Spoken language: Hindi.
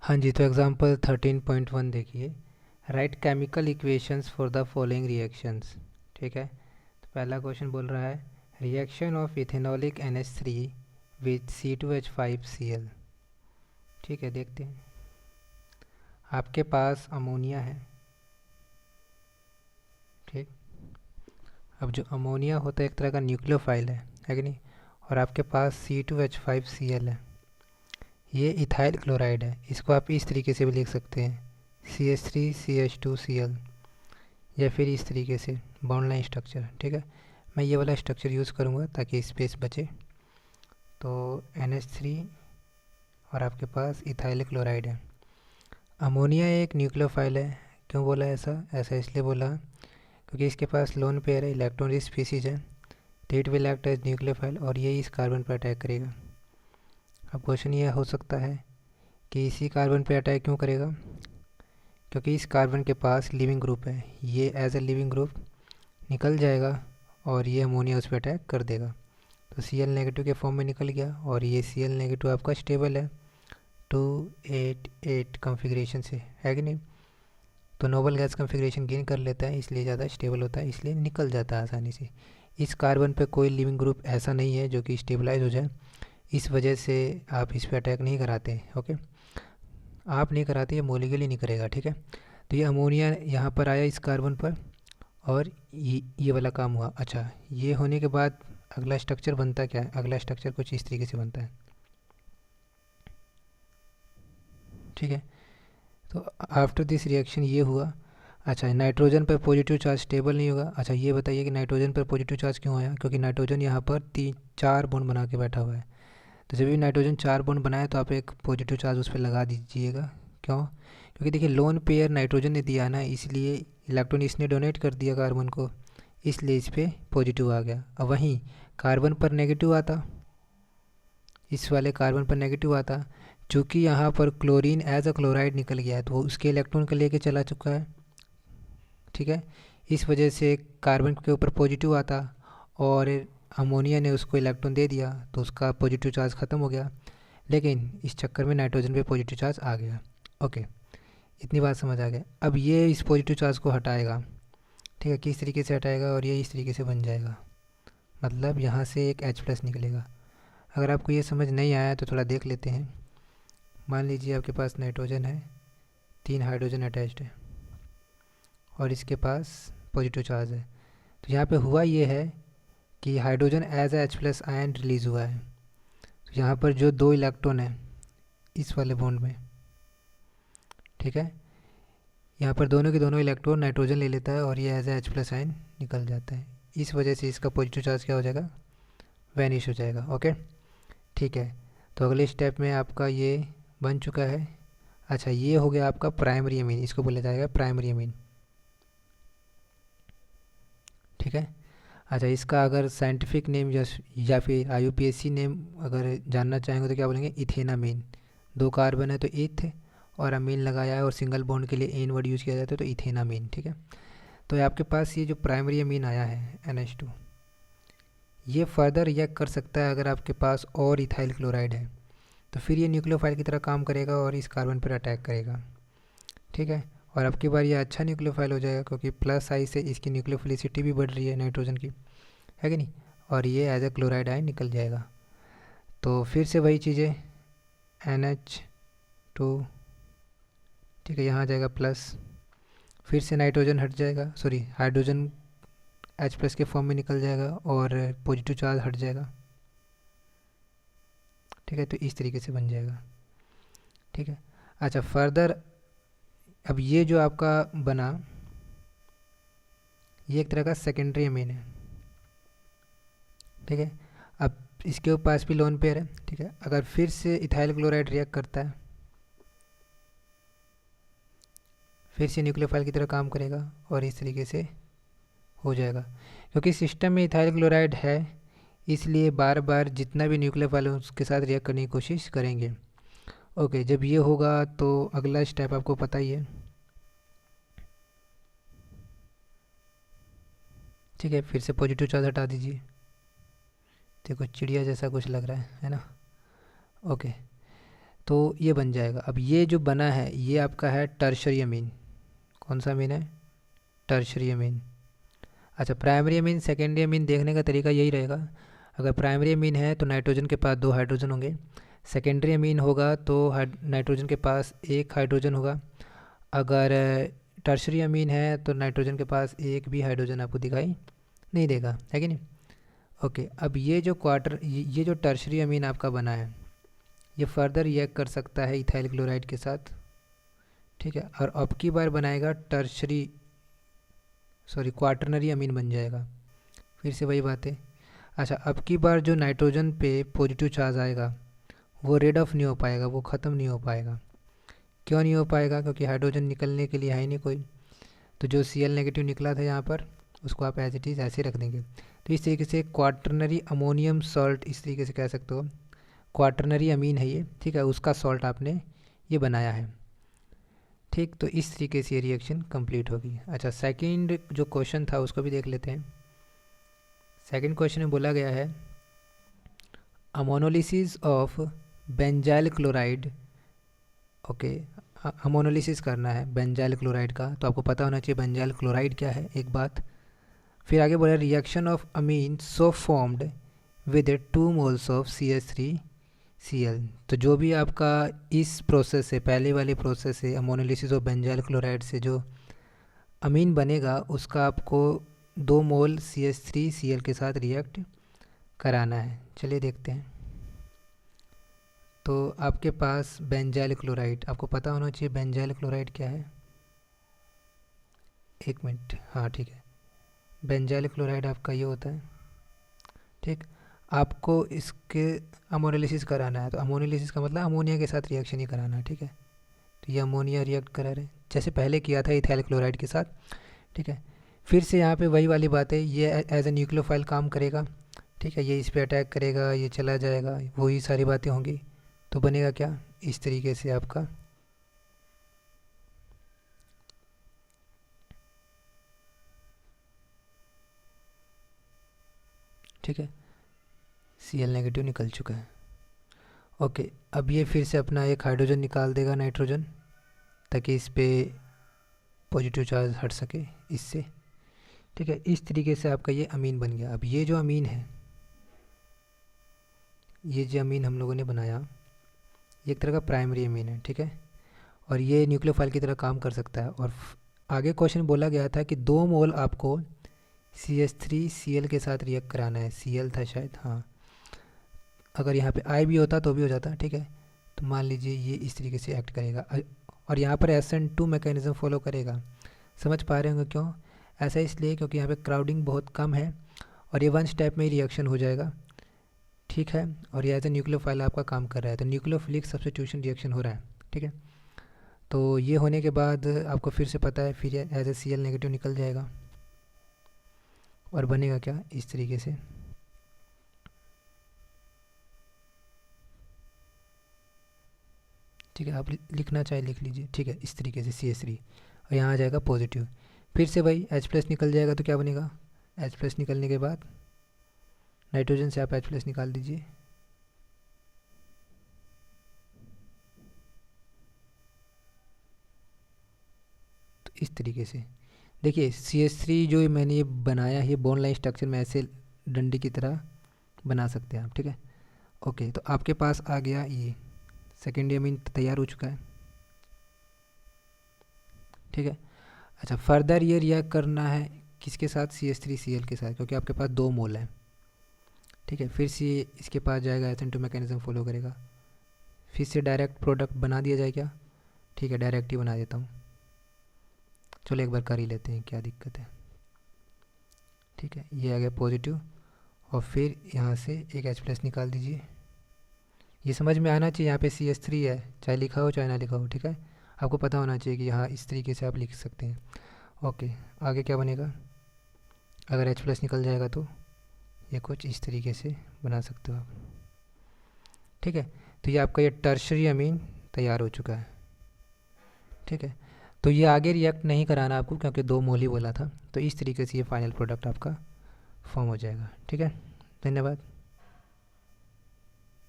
हाँ जी, तो एग्जांपल 13.1 देखिए। Right chemical equations for the following reactions. ठीक है, तो पहला क्वेश्चन बोल रहा है reaction of ethanolic NH3 with C2H5Cl। ठीक है, देखते हैं। आपके पास अमोनिया है। ठीक, अब जो अमोनिया होता है एक तरह का न्यूक्लियोफाइल है कि नहीं। और आपके पास C2H5Cl है। ये इथाइल क्लोराइड है। इसको आप इस तरीके से भी लिख सकते हैं CH3CH2Cl, या फिर इस तरीके से बाउंड लाइन स्ट्रक्चर। ठीक है, मैं ये वाला स्ट्रक्चर यूज़ करूँगा ताकि स्पेस बचे। तो NH3 और आपके पास इथाइल क्लोराइड है। अमोनिया एक न्यूक्लियोफाइल है। क्यों बोला ऐसा? ऐसा इसलिए बोला क्योंकि इसके पास लोन पेयर है, इलेक्ट्रॉन रिच स्पीसीज है, तो it will act as nucleophile और ये इस कार्बन पर अटैक करेगा। अब क्वेश्चन ये हो सकता है कि इसी कार्बन पर अटैक क्यों करेगा? क्योंकि इस कार्बन के पास लिविंग ग्रुप है, ये एज ए लिविंग ग्रुप निकल जाएगा और ये अमोनिया उस पर अटैक कर देगा। तो Cl नेगेटिव के फॉर्म में निकल गया और ये Cl नेगेटिव आपका स्टेबल है 288 कॉन्फ़िगरेशन से, है कि नहीं। तो नोबल गैस कॉन्फ़िगरेशन गेन कर लेता है, इसलिए ज़्यादा स्टेबल होता है, इसलिए निकल जाता है आसानी से। इस कार्बन पे कोई लिविंग ग्रुप ऐसा नहीं है जो कि स्टेबलाइज हो जाए, इस वजह से आप इस पर अटैक नहीं कराते। ओके, आप नहीं कराते, ये मॉलिक्यूल ही नहीं करेगा। ठीक है, तो ये अमोनिया यहाँ पर आया इस कार्बन पर और ये वाला काम हुआ। अच्छा, ये होने के बाद अगला स्ट्रक्चर बनता क्या है? अगला स्ट्रक्चर कुछ इस तरीके से बनता है। ठीक है, तो आफ्टर दिस रिएक्शन ये हुआ। अच्छा, नाइट्रोजन पर पॉजिटिव चार्ज स्टेबल नहीं होगा। अच्छा, ये बताइए कि नाइट्रोजन पर पॉजिटिव चार्ज क्यों आया? क्योंकि नाइट्रोजन यहाँ पर 4 बॉन्ड बना के बैठा हुआ है। तो जब भी नाइट्रोजन 4 बॉन्ड बनाए तो आप एक पॉजिटिव चार्ज उस पर लगा दीजिएगा। क्यों? क्योंकि देखिए लोन पेयर नाइट्रोजन ने दिया ना, इसलिए इलेक्ट्रॉन इसने डोनेट कर दिया कार्बन को, इसलिए इस पर पॉजिटिव आ गया। अब वहीं कार्बन पर नेगेटिव आता, इस वाले कार्बन पर नेगेटिव आता, चूँकि यहाँ पर क्लोरीन एज अ क्लोराइड निकल गया है तो वो उसके इलेक्ट्रॉन को लेके चला चुका है। ठीक है, इस वजह से कार्बन के ऊपर पॉजिटिव आता और अमोनिया ने उसको इलेक्ट्रॉन दे दिया तो उसका पॉजिटिव चार्ज ख़त्म हो गया। लेकिन इस चक्कर में नाइट्रोजन पे पॉजिटिव चार्ज आ गया। ओके, इतनी बात समझ आ गया। अब ये इस पॉजिटिव चार्ज को हटाएगा। ठीक है, किस तरीके से हटाएगा? और ये इस तरीके से बन जाएगा, मतलब यहाँ से एक H+ निकलेगा। अगर आपको ये समझ नहीं आया तो थोड़ा देख लेते हैं। मान लीजिए आपके पास नाइट्रोजन है, 3 हाइड्रोजन अटैच्ड है और इसके पास पॉजिटिव चार्ज है। तो यहाँ पे हुआ ये है कि hydrogen as H+ ion release हुआ है। तो यहाँ पर जो 2 इलेक्ट्रॉन है इस वाले बॉन्ड में, ठीक है, यहाँ पर दोनों के दोनों इलेक्ट्रॉन नाइट्रोजन ले लेता है और ये एज H+ आयन निकल जाता है। इस वजह से इसका पॉजिटिव चार्ज क्या हो जाएगा? वैनिश हो जाएगा। ओके, ठीक है, तो अगले स्टेप में आपका ये बन चुका है। अच्छा, ये हो गया आपका प्राइमरी अमीन, इसको बोला जाएगा प्राइमरी अमीन। ठीक है, अच्छा, इसका अगर साइंटिफिक नेम या फिर IUPAC नेम अगर जानना चाहेंगे तो क्या बोलेंगे? इथेनामीन। 2 कार्बन है तो इथ और अमीन लगाया है और सिंगल बॉन्ड के लिए एन वर्ड यूज़ किया जाता है तो इथेनामीन। ठीक है, तो आपके पास ये जो प्राइमरी अमीन आया है NH2, ये फर्दर रिएक्ट कर सकता है अगर आपके पास और इथाइल क्लोराइड है, तो फिर ये न्यूक्लियोफाइल की तरह काम करेगा और इस कार्बन पर अटैक करेगा। ठीक है, और अब की बार ये अच्छा न्यूक्लियोफाइल हो जाएगा क्योंकि प्लस आई से इसकी न्यूक्लियोफिलिसिटी भी बढ़ रही है नाइट्रोजन की, है कि नहीं, और ये एज ए क्लोराइड आयन निकल जाएगा। तो फिर से वही चीज़ें, NH2, ठीक है, यहाँ आ जाएगा प्लस, फिर से नाइट्रोजन हट जाएगा, सॉरी हाइड्रोजन H+ के फॉर्म में निकल जाएगा और पॉजिटिव चार्ज हट जाएगा। ठीक है, तो इस तरीके से बन जाएगा। ठीक है, अच्छा, फर्दर अब ये जो आपका बना, ये एक तरह का सेकेंडरी अमीन है। ठीक है, अब इसके पास भी लोन पेयर है। ठीक है, अगर फिर से इथाइल क्लोराइड रिएक्ट करता है, फिर से न्यूक्लियोफाइल की तरह काम करेगा और इस तरीके से हो जाएगा। क्योंकि सिस्टम में इथाइल क्लोराइड है, इसलिए बार बार जितना भी न्यूक्लियोफाइल है उसके साथ रिएक्ट करने की कोशिश करेंगे। ओके, जब ये होगा तो अगला स्टेप आपको पता ही है। ठीक है, फिर से पॉजिटिव चार्ज हटा दीजिए। देखो चिड़िया जैसा कुछ लग रहा है ना? ओके, तो ये बन जाएगा। अब ये जो बना है ये आपका है टर्शरी अमीन। कौन सा अमीन है? टर्शरी अमीन। अच्छा, प्राइमरी अमीन सेकेंडरी अमीन देखने का तरीका यही रहेगा। अगर प्राइमरी अमीन है तो नाइट्रोजन के पास 2 हाइड्रोजन होंगे। सेकेंडरी अमीन होगा तो नाइट्रोजन के पास 1 हाइड्रोजन होगा। अगर टर्शरी अमीन है तो नाइट्रोजन के पास 1 भी हाइड्रोजन आपको दिखाई नहीं देगा, है कि नहीं? ओके, अब ये जो टर्शरी अमीन आपका बना है ये फर्दर रिएक्ट कर सकता है इथाइल क्लोराइड के साथ, ठीक है। और अब की बार बनाएगा क्वाटरनरी अमीन बन जाएगा। फिर से वही बात है। अच्छा, अब की बार जो नाइट्रोजन पे पॉजिटिव चार्ज आएगा वो रेड ऑफ नहीं हो पाएगा, वो ख़त्म नहीं हो पाएगा। क्यों नहीं हो पाएगा? क्योंकि हाइड्रोजन निकलने के लिए है ही नहीं कोई। तो जो Cl नेगेटिव निकला था यहाँ पर उसको आप एज इट इज़ ऐसे रख देंगे। तो इस तरीके से क्वाटरनरी अमोनियम सॉल्ट, इस तरीके से कह सकते हो, क्वाटरनरी अमीन है ये, ठीक है, उसका सॉल्ट आपने ये बनाया है, ठीक। तो इस तरीके से ये रिएक्शन कंप्लीट होगी। अच्छा, सेकंड जो क्वेश्चन था उसको भी देख लेते हैं। सेकंड क्वेश्चन में बोला गया है ammonolysis of benzyl chloride. Okay, ammonolysis करना है बेंजाइल क्लोराइड का, तो आपको पता होना चाहिए बेंजाइल क्लोराइड क्या है, एक बात। फिर आगे बोला reaction of amine so formed with 2 moles of CH3Cl। तो जो भी आपका इस प्रोसेस से, पहले वाले प्रोसेस से, अमोनोलिसिस ऑफ बेंजाइल क्लोराइड से जो अमीन बनेगा उसका आपको 2 मोल CH3Cl के साथ रिएक्ट कराना है। चलिए देखते हैं। तो आपके पास बेंजाइल क्लोराइड, आपको पता होना चाहिए बेंजाइल क्लोराइड क्या है। एक मिनट, हाँ ठीक है, बेंजाइल क्लोराइड आपका ये होता है, ठीक। आपको इसके अमोनोलिसिस कराना है, तो अमोनोलिसिस का मतलब अमोनिया के साथ रिएक्शन ही कराना है, ठीक है। तो ये अमोनिया रिएक्ट करा रहे हैं जैसे पहले किया था इथाइल क्लोराइड के साथ, ठीक है। फिर से यहाँ पे वही वाली बात है, ये एज ए न्यूक्लियोफाइल काम करेगा, ठीक है। ये इस पे अटैक करेगा, ये चला जाएगा, वही सारी बातें होंगी। तो बनेगा क्या? इस तरीके से आपका ठीक है, Cl नेगेटिव निकल चुका है। ओके, अब ये फिर से अपना एक हाइड्रोजन निकाल देगा नाइट्रोजन, ताकि इस पे पॉजिटिव चार्ज हट सके इससे, ठीक है। इस तरीके से आपका ये अमीन बन गया। अब ये जो अमीन है, ये जो अमीन हम लोगों ने बनाया, ये एक तरह का प्राइमरी अमीन है, ठीक है। और ये न्यूक्लियोफाइल की तरह काम कर सकता है। और आगे क्वेश्चन बोला गया था कि 2 मोल आपको CH3Cl के साथ रिएक्ट कराना है। Cl था शायद, हाँ। अगर यहाँ पे I भी होता तो भी हो जाता, ठीक है। तो मान लीजिए ये इस तरीके से एक्ट करेगा और यहाँ पर SN2 मैकेनिज्म फॉलो करेगा। समझ पा रहे होंगे क्यों? ऐसा इसलिए क्योंकि यहाँ पे क्राउडिंग बहुत कम है और ये 1 स्टेप में ही रिएक्शन हो जाएगा, ठीक है। और ये एज ए न्यूक्लियोफाइल आपका काम कर रहा है, तो न्यूक्लियोफिलिक सब्स्टिट्यूशन रिएक्शन हो रहा है, ठीक है। तो ये होने के बाद आपको फिर से पता है, फिर एज ए Cl नेगेटिव निकल जाएगा और बनेगा क्या? इस तरीके से, ठीक है। आप लिखना चाहे लिख लीजिए, ठीक है। इस तरीके से CH3 और यहाँ आ जाएगा पॉजिटिव। फिर से भाई H+ निकल जाएगा तो क्या बनेगा? H+ निकलने के बाद नाइट्रोजन से आप H+ निकाल दीजिए, तो इस तरीके से देखिए CH3 जो मैंने ये बनाया है, ये बॉन्ड लाइन स्ट्रक्चर में ऐसे डंडी की तरह बना सकते हैं आप, ठीक है। ओके, तो आपके पास आ गया ये सेकेंडरी अमीन तैयार हो चुका है, ठीक है। अच्छा, फर्दर ये रिएक्ट करना है किसके साथ? CH3Cl के साथ, क्योंकि आपके पास 2 मोल है, ठीक है। फिर से इसके पास जाएगा, SN2 मैकेनिज्म फॉलो करेगा, फिर से डायरेक्ट प्रोडक्ट बना दिया जाए क्या? ठीक है, डायरेक्ट ही बना देता हूँ। चलो एक बार कर ही लेते हैं, क्या दिक्कत है, ठीक है। ये आ गया पॉजिटिव और फिर यहाँ से एक H+ निकाल दीजिए। ये समझ में आना चाहिए, यहाँ पे CH3 है, चाहे लिखा हो चाहे ना लिखा हो, ठीक है। आपको पता होना चाहिए कि यहाँ इस तरीके से आप लिख सकते हैं। ओके, आगे क्या बनेगा? अगर H+ निकल जाएगा तो ये कुछ इस तरीके से बना सकते हो आप, ठीक है। तो ये आपका ये टर्शरी अमीन तैयार हो चुका है, ठीक है। तो ये आगे रिएक्ट नहीं कराना आपको, क्योंकि 2 मोल ही बोला था। तो इस तरीके से ये फाइनल प्रोडक्ट आपका फॉर्म हो जाएगा, ठीक है। धन्यवाद।